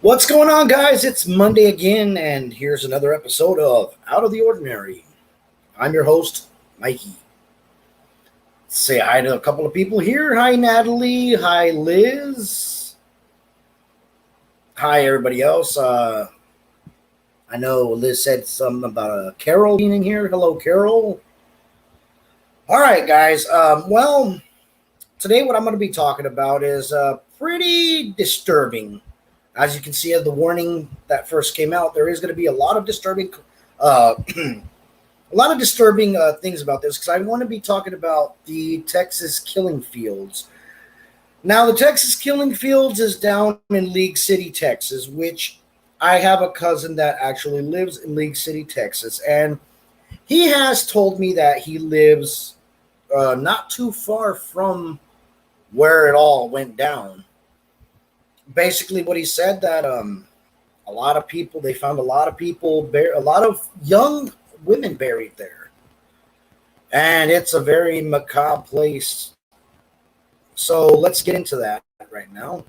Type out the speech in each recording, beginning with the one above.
What's going on, guys? It's Monday again, and here's another episode of Out of the Ordinary. I'm your host, Mikey. Say hi to a couple of people here. Hi, Natalie. Hi, Liz. Hi, everybody else. I know Liz said something about Carol being in here. Hello, Carol. All right, guys. Well, today what I'm going to be talking about is pretty disturbing. As you can see, of the warning that first came out, there is going to be a lot of disturbing, things about this, because I want to be talking about the Texas killing fields. Now, the Texas killing fields is down in League City, Texas, which I have a cousin that actually lives in League City, Texas, and he has told me that he lives not too far from where it all went down. Basically, what he said that they found a lot of young women buried there, and it's a very macabre place. So let's get into that right now.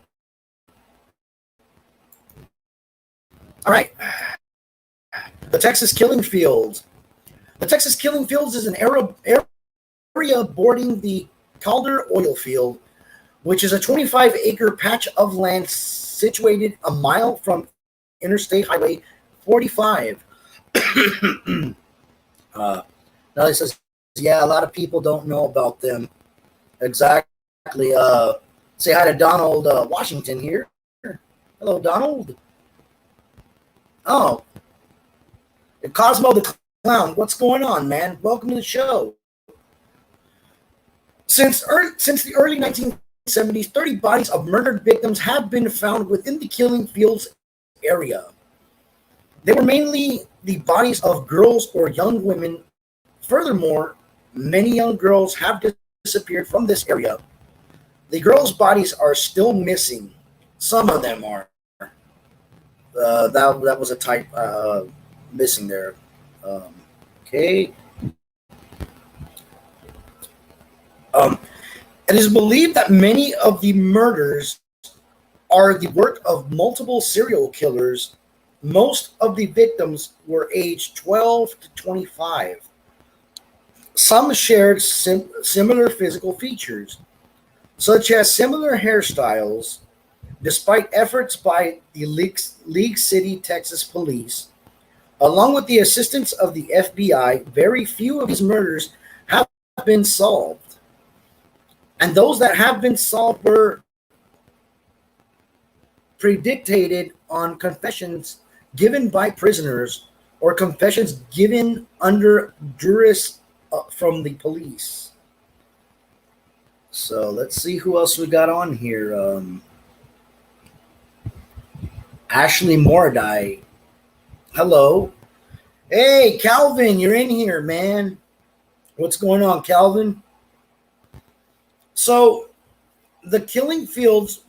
All right, the Texas killing fields. The Texas killing fields is an area bordering the Calder oil field, which is a 25-acre patch of land situated a mile from Interstate Highway 45. Now he says, yeah, a lot of people don't know about them. Exactly. Say hi to Donald Washington here. Hello, Donald. Oh, Cosmo the Clown. What's going on, man? Welcome to the show. Since the early 1970s, 30 bodies of murdered victims have been found within the killing fields area. They were mainly the bodies of girls or young women. Furthermore, many young girls have disappeared from this area. The girls' bodies are still missing. Some of them are. That was a type missing there. Okay. It is believed that many of the murders are the work of multiple serial killers. Most of the victims were aged 12 to 25. Some shared similar physical features, such as similar hairstyles. Despite efforts by the League City, Texas police, along with the assistance of the FBI, very few of these murders have been solved. And those that have been solved were predicated on confessions given by prisoners or confessions given under duress from the police. So let's see who else we got on here. Ashley Mordai. Hello. Hey, Calvin, you're in here, man. What's going on, Calvin? So, the killing fields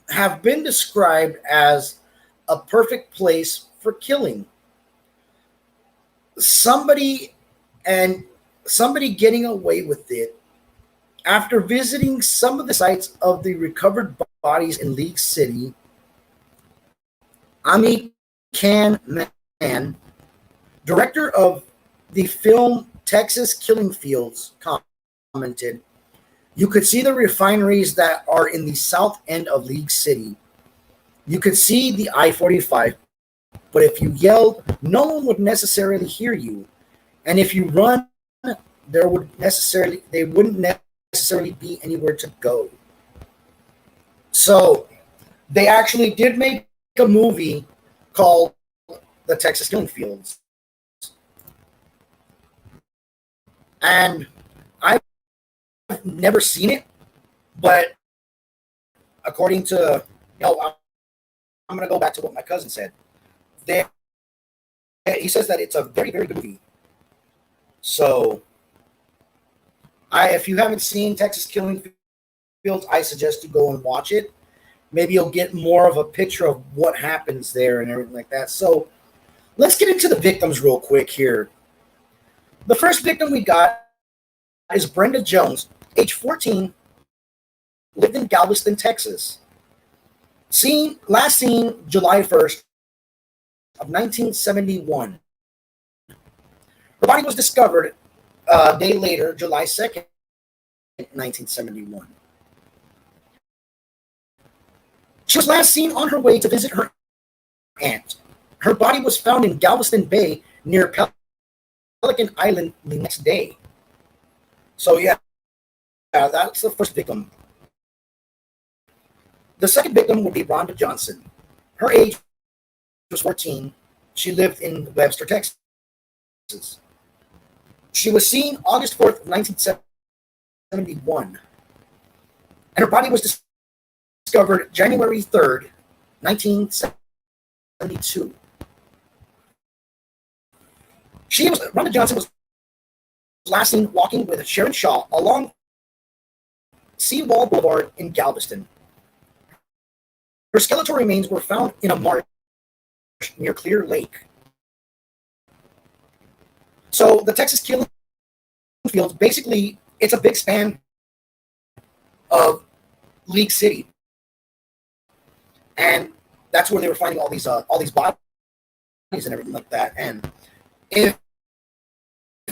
have been described as a perfect place for killing. Somebody getting away with it. After visiting some of the sites of the recovered bodies in League City, Ami Can Man, director of the film Texas Killing Fields, commented, "You could see the refineries that are in the south end of League City. You could see the I-45, but if you yelled, no one would necessarily hear you. And if you run, they wouldn't necessarily be anywhere to go." So they actually did make a movie called The Texas Killing Fields. And I've never seen it, but according to, I'm going to go back to what my cousin said. He says that it's a very, very good movie. So, if you haven't seen Texas Killing Fields, I suggest you go and watch it. Maybe you'll get more of a picture of what happens there and everything like that. So, let's get into the victims real quick here. The first victim we got is Brenda Jones, age 14, lived in Galveston, Texas. Last seen July 1st of 1971. Her body was discovered a day later, July 2nd, 1971. She was last seen on her way to visit her aunt. Her body was found in Galveston Bay near Pelican Island the next day. So yeah, that's the first victim. The second victim would be Rhonda Johnson. Her age was 14. She lived in Webster, Texas. She was seen August 4th, 1971. And her body was discovered January 3rd, 1972. Rhonda Johnson was last seen walking with Sharon Shaw along Seawall Boulevard in Galveston. Her skeletal remains were found in a marsh near Clear Lake. So the Texas Killing Fields, basically, it's a big span of League City, and that's where they were finding all these bodies and everything like that. And if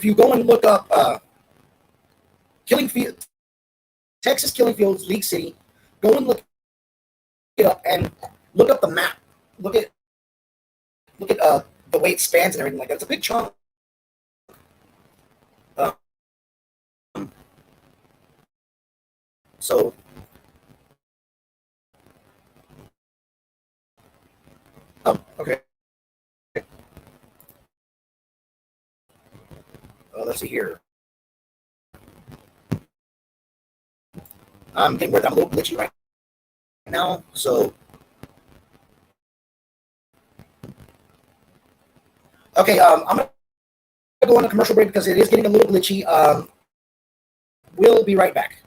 you go and look up Texas Killing Fields, League City, go and look it up and look up the map. Look at the way it spans and everything like that. It's a big chunk. So okay. Let's see here. I'm getting where I'm a little glitchy right now, so okay. I'm gonna go on a commercial break because it is getting a little glitchy. We'll be right back.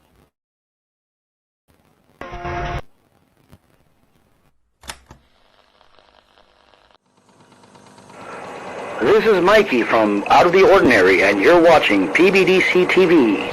This is Mikey from Out of the Ordinary, and you're watching PBDC TV.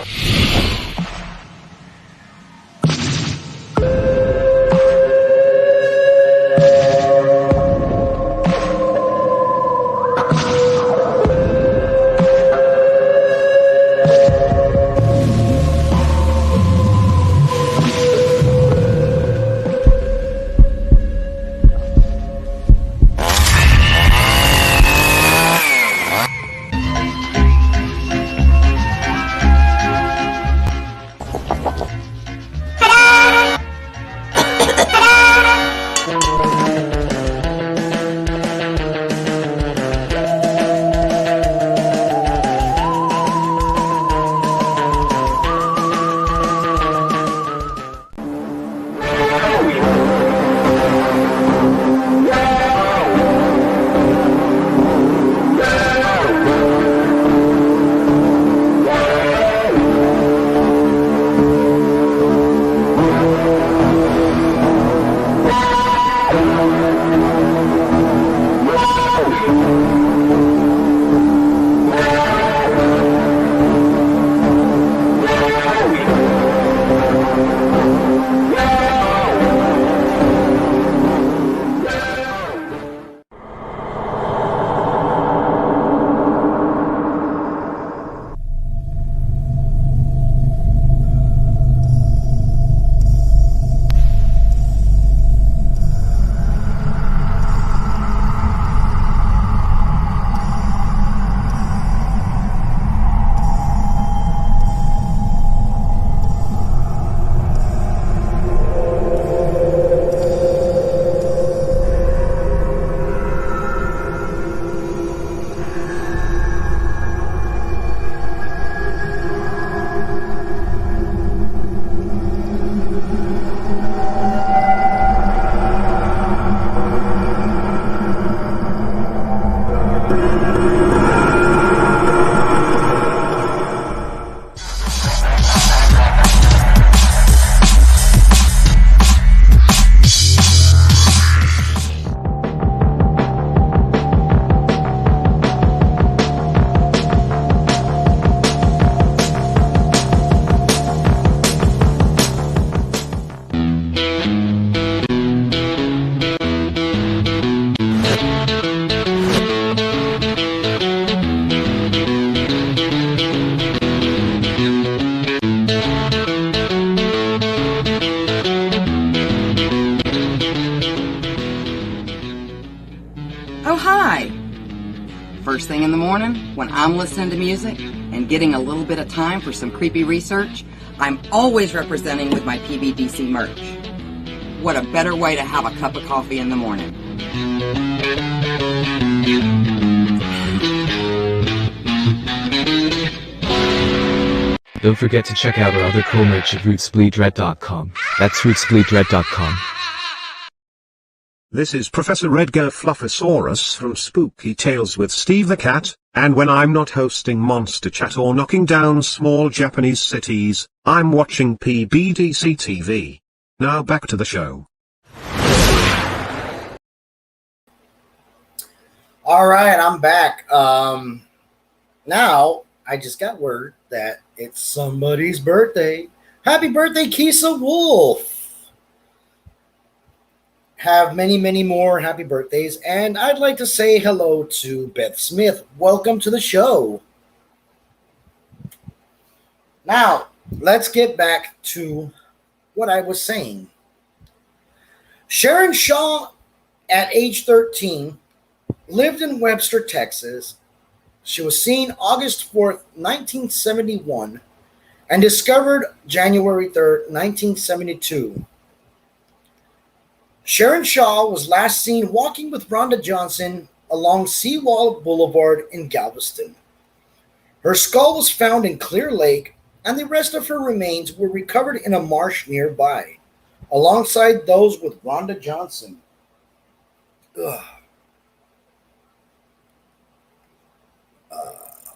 morning, when I'm listening to music and getting a little bit of time for some creepy research, I'm always representing with my PBDC merch. What a better way to have a cup of coffee in the morning. Don't forget to check out our other cool merch at rootsbleedred.com. That's rootsbleedred.com. This is Professor Edgar Fluffosaurus from Spooky Tales with Steve the Cat, and when I'm not hosting Monster Chat or knocking down small Japanese cities, I'm watching PBDC TV. Now back to the show. All right, I'm back. Now, I just got word that it's somebody's birthday. Happy birthday, Keisa Wolf. Have many, many more happy birthdays. And I'd like to say hello to Beth Smith. Welcome to the show. Now, let's get back to what I was saying. Sharon Shaw, at age 13, lived in Webster, Texas. She was seen August 4th, 1971, and discovered January 3rd, 1972. Sharon Shaw was last seen walking with Rhonda Johnson along Seawall Boulevard in Galveston. Her skull was found in Clear Lake, and the rest of her remains were recovered in a marsh nearby, alongside those with Rhonda Johnson. Ugh.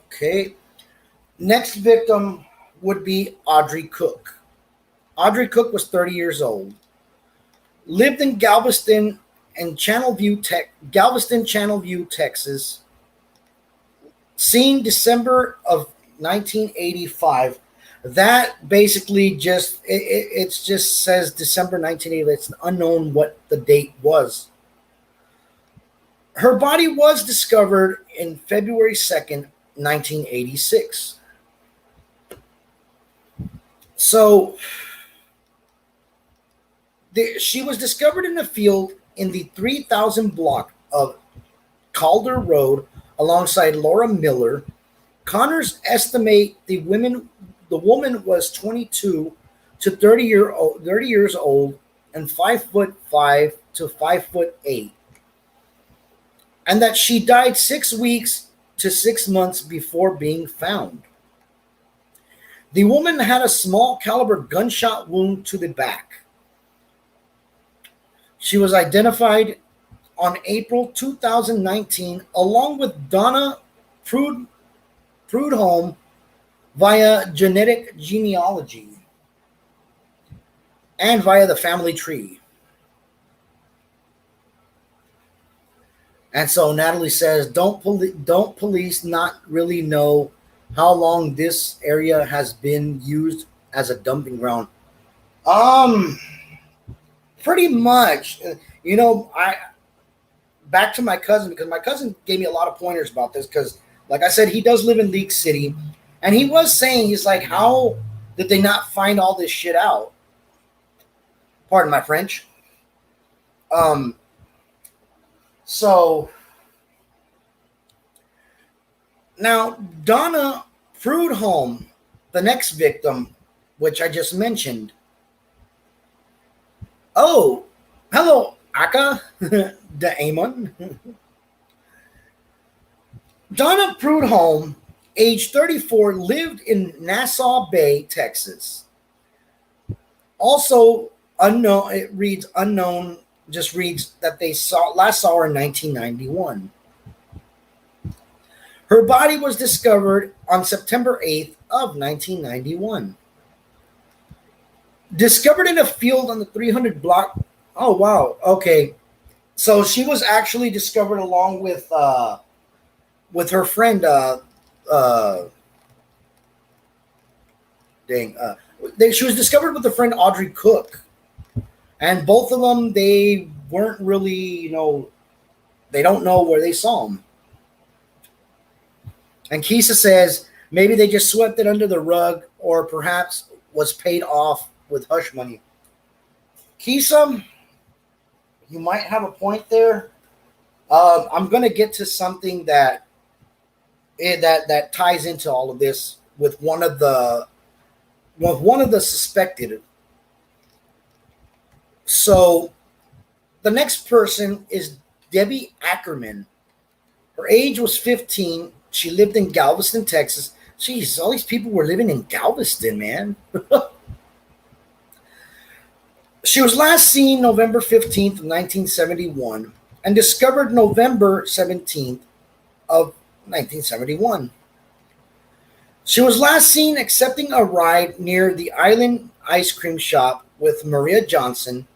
Okay. Next victim would be Audrey Cook. Audrey Cook was 30 years old. Lived in Galveston, Channelview, Texas. Seen December of 1985. That basically just it just says December 1980. It's unknown what the date was. Her body was discovered in February 2nd, 1986. So she was discovered in a field in the 3000 block of Calder Road alongside Laura Miller. Connors estimate the woman was 22 to 30 years old and 5'5" to 5'8", and that she died 6 weeks to 6 months before being found. The woman had a small caliber gunshot wound to the back. She was identified on April 2019 along with Donna Prudhomme via genetic genealogy and via the family tree. And so Natalie says, don't police not really know how long this area has been used as a dumping ground? Pretty much. Back to my cousin, because my cousin gave me a lot of pointers about this, because like I said, he does live in League City, and he was saying, he's like, how did they not find all this shit out? Pardon my French. So now Donna Prudhomme, the next victim, which I just mentioned. Oh, hello, Aka Daemon. Donna Prudhomme, age 34, lived in Nassau Bay, Texas. Also unknown, it reads unknown, just reads that they last saw her in 1991. Her body was discovered on September 8th of 1991. Discovered in a field on the 300 block. Oh, wow. Okay. So she was actually discovered along with her friend. She was discovered with her friend Audrey Cook. And both of them, they weren't really, they don't know where they saw them. And Keisa says maybe they just swept it under the rug, or perhaps was paid off with hush money. Keisa, you might have a point there. I'm going to get to something that that ties into all of this with one of the suspected. So the next person is Debbie Ackerman. Her age was 15. She lived in Galveston, Texas. Jeez, all these people were living in Galveston, man. She was last seen November 15th of 1971 and discovered November 17th of 1971. She was last seen accepting a ride near the Island Ice Cream Shop with Maria Johnson,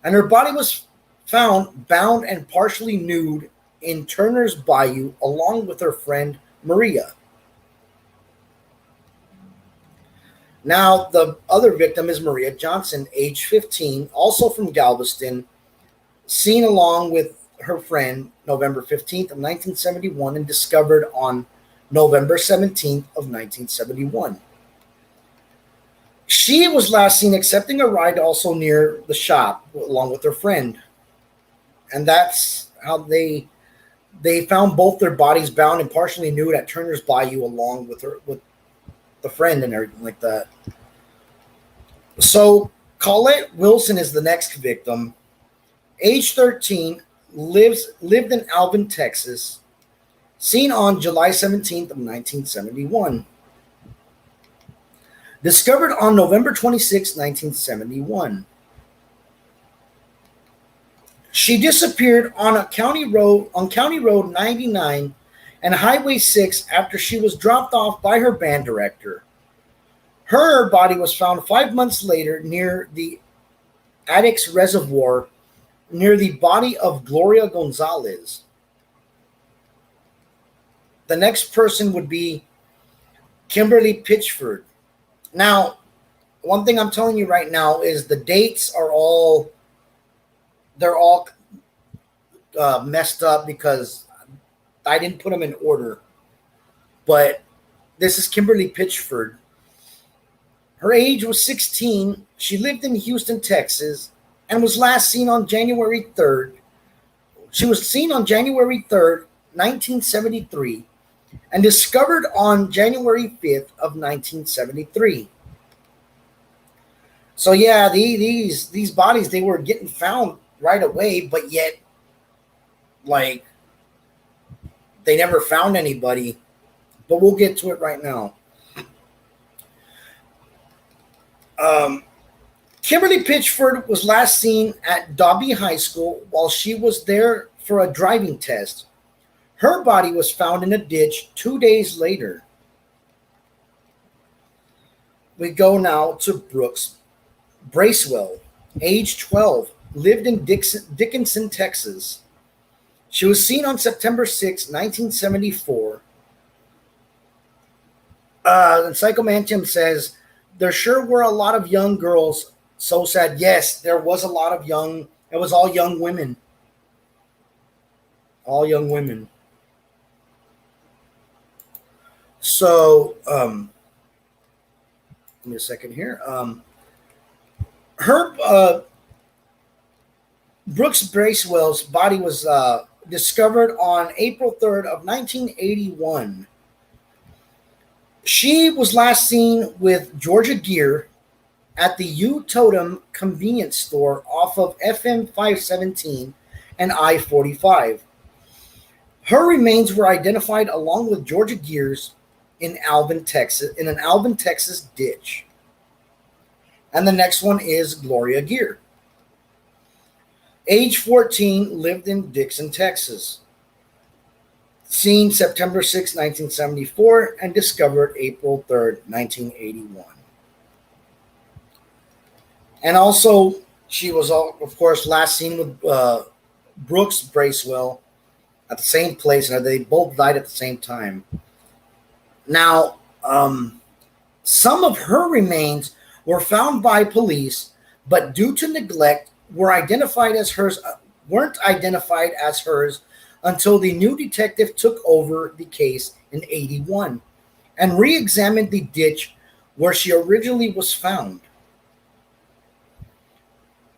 and her body was found bound and partially nude in Turner's Bayou along with her friend Maria. Now, the other victim is Maria Johnson, age 15, also from Galveston, seen along with her friend November 15th of 1971 and discovered on November 17th of 1971. She was last seen accepting a ride also near the shop along with her friend. And that's how they found both their bodies bound and partially nude at Turner's Bayou along with the friend and everything like that. So Colette Wilson is the next victim. Age 13, lived in Alvin, Texas. Seen on July 17th of 1971. Discovered on November 26, 1971. She disappeared on County Road 99 and Highway 6 after she was dropped off by her band director. Her body was found 5 months later near the Addicks Reservoir, near the body of Gloria Gonzalez. The next person would be Kimberly Pitchford. Now, one thing I'm telling you right now is the dates are all messed up because I didn't put them in order. But this is Kimberly Pitchford. Her age was 16. She lived in Houston, Texas, and was last seen on January 3rd. She was seen on January 3rd, 1973, and discovered on January 5th of 1973. So yeah, these bodies, they were getting found right away, but yet, like, they never found anybody. But we'll get to it right now. Kimberly Pitchford was last seen at Dobby High School while she was there for a driving test. Her body was found in a ditch 2 days later. We go now to Brooks Bracewell, age 12, lived in Dickinson, Texas. She was seen on September 6, 1974. And Psychomantium says, there sure were a lot of young girls. So sad. Yes, there was a lot of young, it was all young women. All young women. So, give me a second here. Brooks Bracewell's body was discovered on April 3rd of 1981. She was last seen with Georgia Gear at the U Totem convenience store off of FM 517 and I-45. Her remains were identified along with Georgia Gear's in Alvin, Texas, in an Alvin, Texas ditch. And the next one is Gloria Gear. Age 14, lived in Dixon, Texas. Seen September 6, 1974, and discovered April 3rd, 1981. And also, she was, of course, last seen with Brooks Bracewell at the same place, and they both died at the same time. Now, some of her remains were found by police, but due to neglect, weren't identified as hers until the new detective took over the case in 81 and re-examined the ditch where she originally was found.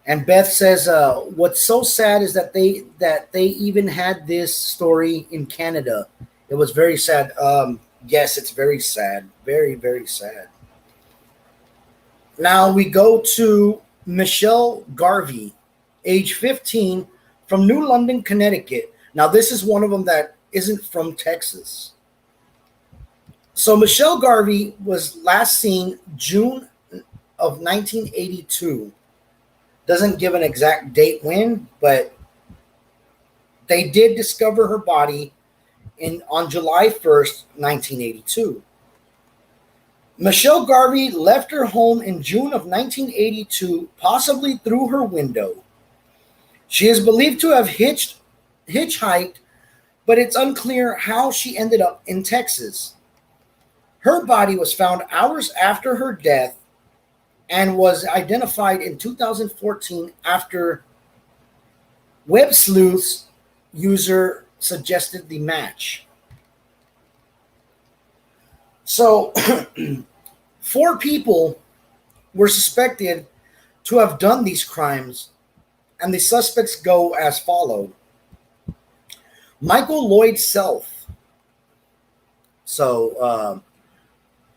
And Beth says, what's so sad is that they even had this story in Canada. It was very sad. Yes, it's very sad. Very, very sad. Now we go to Michelle Garvey, age 15, from New London, Connecticut. Now, this is one of them that isn't from Texas. So Michelle Garvey was last seen June of 1982. Doesn't give an exact date when, but they did discover her body on July 1st, 1982. Michelle Garvey left her home in June of 1982, possibly through her window. She is believed to have hitchhiked, but it's unclear how she ended up in Texas. Her body was found hours after her death and was identified in 2014 after Web Sleuth's user suggested the match. So, 4 people were suspected to have done these crimes, and the suspects go as followed. Michael Lloyd Self. So,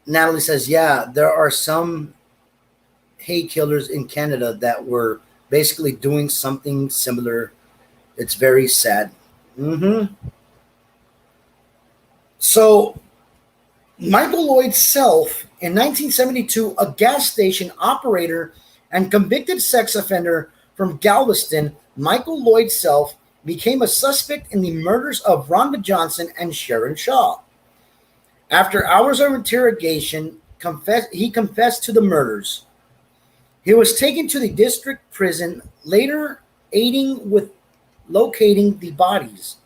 Natalie says, yeah, there are some hate killers in Canada that were basically doing something similar. It's very sad. So, Michael Lloyd Self, in 1972, a gas station operator and convicted sex offender from Galveston, Michael Lloyd Self became a suspect in the murders of Rhonda Johnson and Sharon Shaw. After hours of interrogation, he confessed to the murders. He was taken to the district prison, later aiding with locating the bodies.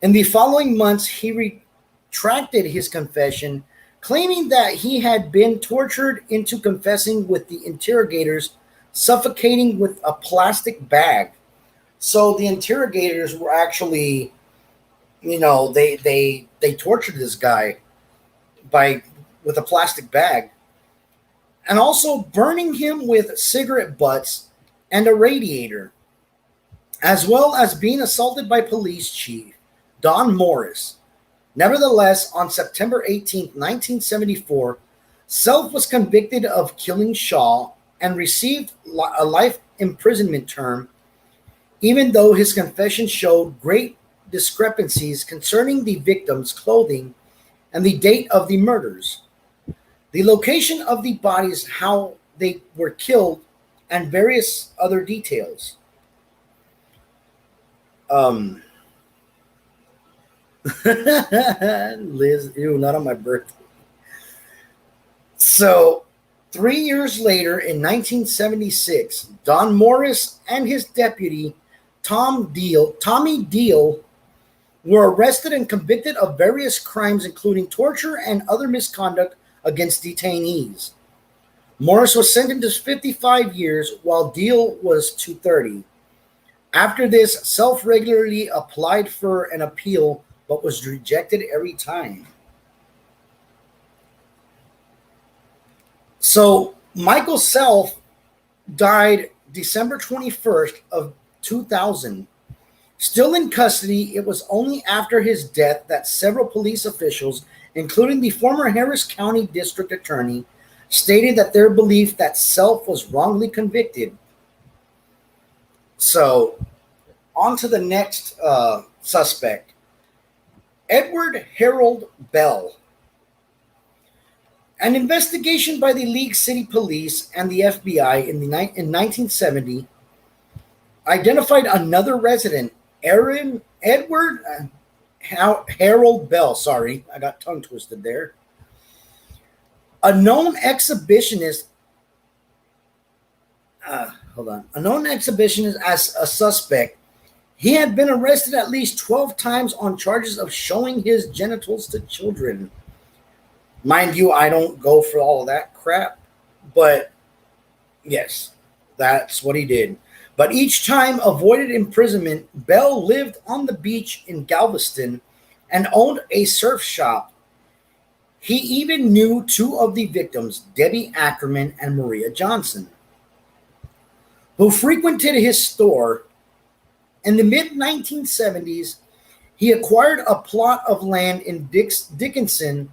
In the following months, he retracted his confession, claiming that he had been tortured into confessing, with the interrogators suffocating with a plastic bag. So the interrogators were actually, they tortured this guy with a plastic bag, and also burning him with cigarette butts and a radiator, as well as being assaulted by police chief Don Morris. Nevertheless, on September 18, 1974, Self was convicted of killing Shaw and received a life imprisonment term, even though his confession showed great discrepancies concerning the victim's clothing and the date of the murders, the location of the bodies, how they were killed, and various other details. Liz, not on my birthday. So, 3 years later, in 1976, Don Morris and his deputy, Tommy Deal, were arrested and convicted of various crimes, including torture and other misconduct against detainees. Morris was sentenced to 55 years, while Deal was to 30. After this, Self regularly applied for an appeal, but was rejected every time. So Michael Self died December 21st of 2000. Still in custody, it was only after his death that several police officials, including the former Harris County District Attorney, stated that their belief that Self was wrongly convicted. So, on to the next suspect, Edward Harold Bell. An investigation by the League City Police and the FBI in 1970 identified another resident, Edward Harold Bell. Sorry, I got tongue twisted there. A known exhibitionist. A known exhibitionist as a suspect. He had been arrested at least 12 times on charges of showing his genitals to children. Mind you, I don't go for all of that crap, but yes, that's what he did. But each time avoided imprisonment, Bell lived on the beach in Galveston and owned a surf shop. He even knew 2 of the victims, Debbie Ackerman and Maria Johnson, who frequented his store. In the mid-1970s, He acquired a plot of land in Dickinson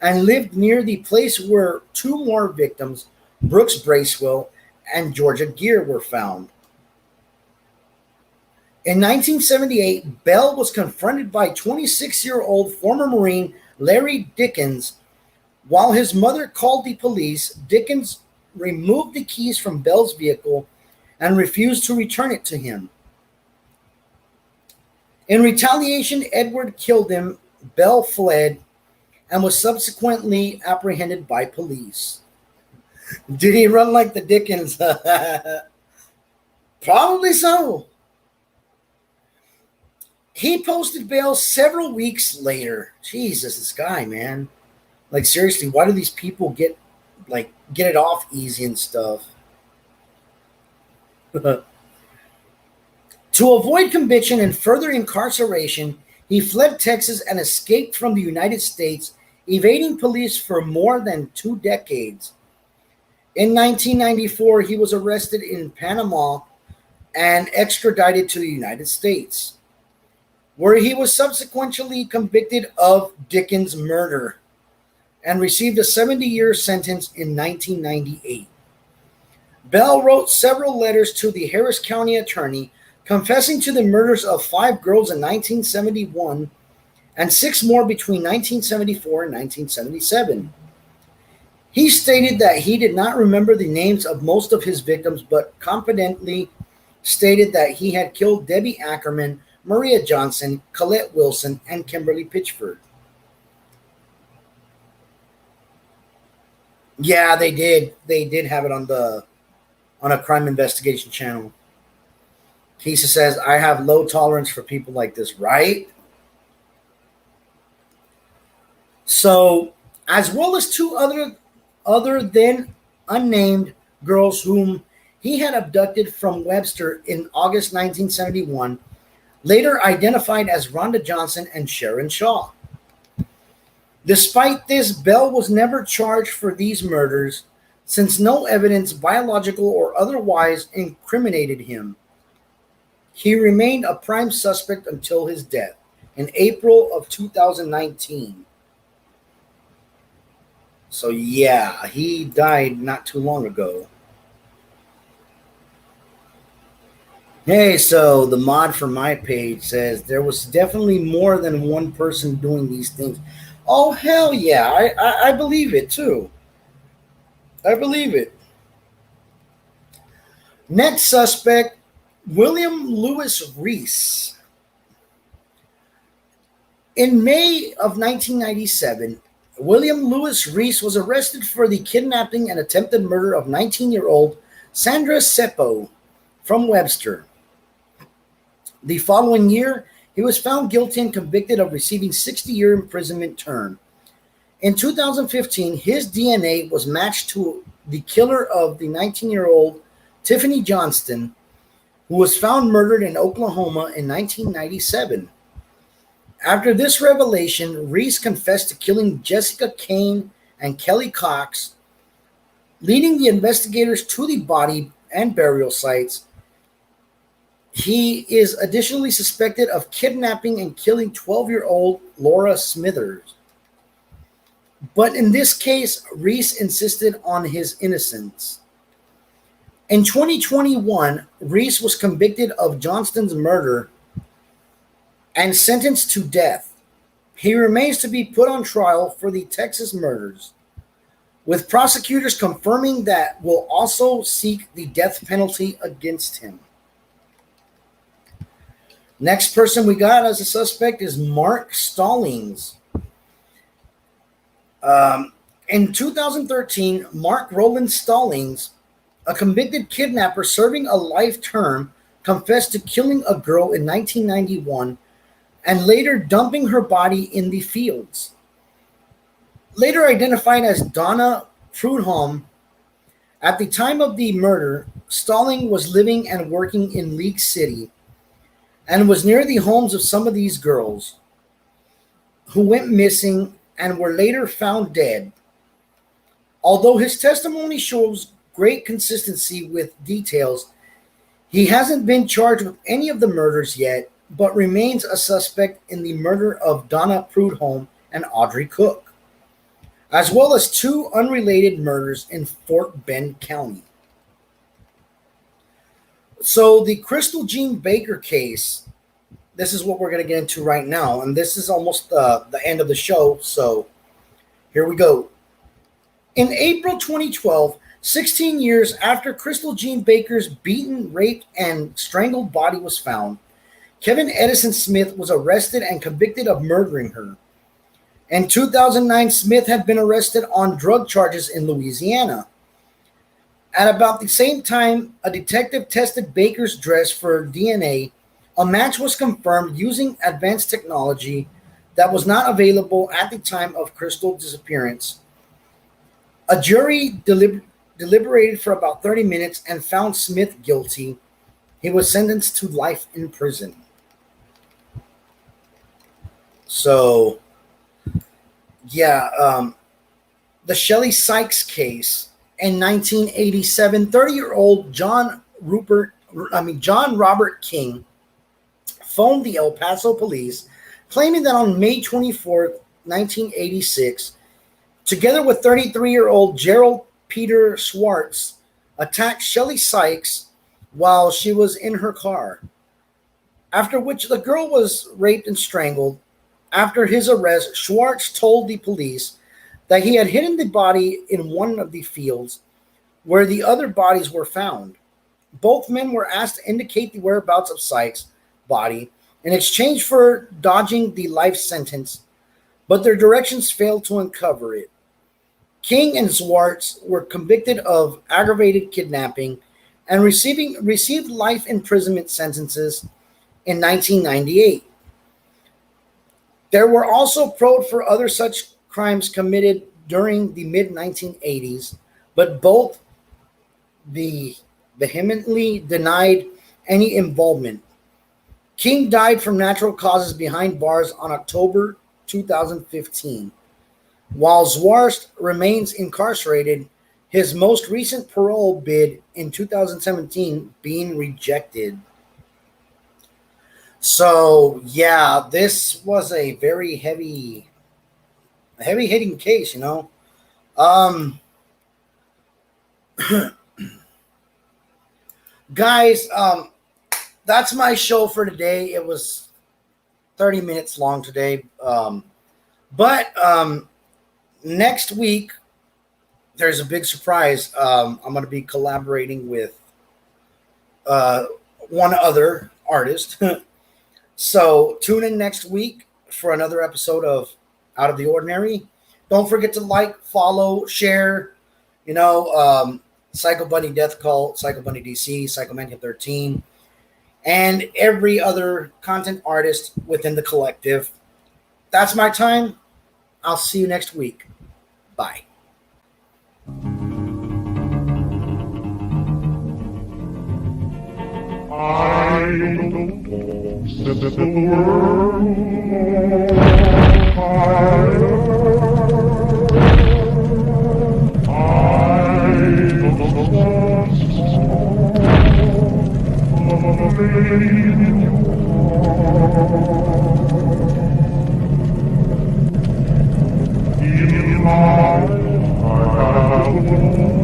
and lived near the place where two more victims, Brooks Bracewell and Georgia Gear, were found. In 1978, Bell was confronted by 26-year-old former Marine Larry Dickens. While his mother called the police, Dickens removed the keys from Bell's vehicle and refused to return it to him. In retaliation, Edward killed him. Bell fled and was subsequently apprehended by police. Did he run like the Dickens? Probably so. He posted bail several weeks later. Jesus, this guy, man. Like, seriously, why do these people get it off easy and stuff? To avoid conviction and further incarceration, he fled Texas and escaped from the United States, evading police for more than 2 decades. In 1994, he was arrested in Panama and extradited to the United States, where he was subsequently convicted of Dickens' murder and received a 70-year sentence in 1998. Bell wrote several letters to the Harris County attorney confessing to the murders of 5 girls in 1971 and 6 more between 1974 and 1977. He stated that he did not remember the names of most of his victims, but confidently stated that he had killed Debbie Ackerman, Maria Johnson, Colette Wilson, and Kimberly Pitchford. Yeah, they did. They did have it on a crime investigation channel. Keisha says, I have low tolerance for people like this, right? So, as well as 2 other then unnamed girls whom he had abducted from Webster in August 1971, later identified as Rhonda Johnson and Sharon Shaw. Despite this, Bell was never charged for these murders, since no evidence, biological or otherwise, incriminated him. He remained a prime suspect until his death in April of 2019. So yeah, he died not too long ago. Hey, so the mod for my page says there was definitely more than one person doing these things. Oh, hell yeah. I believe it, too. I believe it. Next suspect, William Lewis Reese. In May of 1997, William Lewis Reese was arrested for the kidnapping and attempted murder of 19-year-old Sandra Seppo from Webster. The following year, he was found guilty and convicted of receiving 60-year imprisonment term. In 2015, his DNA was matched to the killer of the 19-year-old Tiffany Johnston, who was found murdered in Oklahoma in 1997. After this revelation, Reese confessed to killing Jessica Kane and Kelly Cox, leading the investigators to the body and burial sites. He is additionally suspected of kidnapping and killing 12-year-old Laura Smithers. But in this case, Reese insisted on his innocence. In 2021, Reese was convicted of Johnston's murder and sentenced to death. He remains to be put on trial for the Texas murders, with prosecutors confirming that will also seek the death penalty against him. Next person we got as a suspect is Mark Stallings. In 2013, Mark Roland Stallings, a convicted kidnapper serving a life term, confessed to killing a girl in 1991 and later dumping her body in the fields. Later identified as Donna Prudhomme, at the time of the murder, Stallings was living and working in League City and was near the homes of some of these girls who went missing and were later found dead. Although his testimony shows great consistency with details, he hasn't been charged with any of the murders yet, but remains a suspect in the murder of Donna Prudhomme and Audrey Cook, as well as 2 unrelated murders in Fort Bend County. So the Crystal Jean Baker case, this is what we're going to get into right now, and this is almost the end of the show, so here we go. In April 2012, 16 years after Crystal Jean Baker's beaten, raped, and strangled body was found, Kevin Edison Smith was arrested and convicted of murdering her. In 2009, Smith had been arrested on drug charges in Louisiana. At about the same time, a detective tested Baker's dress for DNA. A match was confirmed using advanced technology that was not available at the time of Crystal's disappearance. A jury deliberated for about 30 minutes and found Smith guilty. He was sentenced to life in prison. So, yeah, the Shelley Sykes case in 1987, 30-year-old John Robert King phoned the El Paso police, claiming that on May 24th, 1986, together with 33-year-old Gerald Peter Schwartz, attacked Shelley Sykes while she was in her car, after which the girl was raped and strangled. After his arrest, Schwartz told the police that he had hidden the body in one of the fields where the other bodies were found. Both men were asked to indicate the whereabouts of Sykes' body in exchange for dodging the life sentence, but their directions failed to uncover it. King and Schwartz were convicted of aggravated kidnapping and received life imprisonment sentences in 1998. There were also probed for other such crimes committed during the mid-1980s, but both vehemently denied any involvement. King died from natural causes behind bars on October 2015, while Schwartz remains incarcerated, his most recent parole bid in 2017 being rejected. So, yeah, this was a very heavy-hitting case, you know. Guys, that's my show for today. It was 30 minutes long today. But next week, there's a big surprise. I'm going to be collaborating with one other artist. So tune in next week for another episode of Out of the Ordinary. Don't forget to like, follow, share, you know, Psycho Bunny Death Cult, Psycho Bunny DC, Psycho Mania 13, and every other content artist within the collective. That's my time. I'll see you next week. Bye. I don't set the world fire. I don't want in my heart.